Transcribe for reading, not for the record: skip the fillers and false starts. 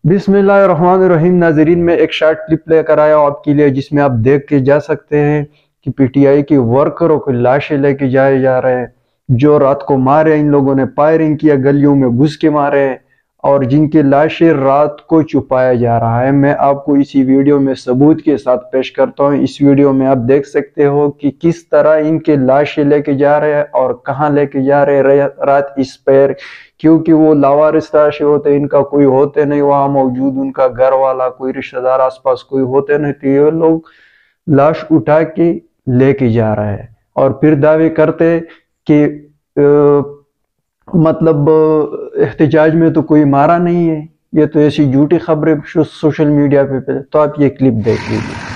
بسم اللہ الرحمن الرحیم ناظرین، میں ایک شارٹ کلپ لے کر آیا ہوں آپ کے لیے، جس میں آپ دیکھ کے جا سکتے ہیں کہ پی ٹی آئی کی ورکروں کو لاشیں لے کے جائے جا رہے ہیں، جو رات کو مارے ان لوگوں نے، فائرنگ کیا، گلیوں میں گھس کے مارے ہیں، اور جن کی لاشیں رات کو چھپایا جا رہا ہے۔ میں آپ کو اسی ویڈیو میں ثبوت کے ساتھ پیش کرتا ہوں۔ اس ویڈیو میں آپ دیکھ سکتے ہو کہ کس طرح ان کے لاشیں لے کے جا رہے ہیں اور کہاں لے کے جا رہے ہیں رات اس پیر، کیونکہ وہ لاوارث لاشیں ہوتے، ان کا کوئی ہوتے نہیں وہاں موجود، ان کا گھر والا کوئی رشتہ دار آس پاس کوئی ہوتے نہیں، تو یہ لوگ لاش اٹھا کے لے کے جا رہے ہیں اور پھر دعوے کرتے کہ مطلب احتجاج میں تو کوئی مارا نہیں ہے۔ یہ تو ایسی جھوٹی خبریں سوشل میڈیا پہ، تو آپ یہ کلپ دیکھ لیجیے۔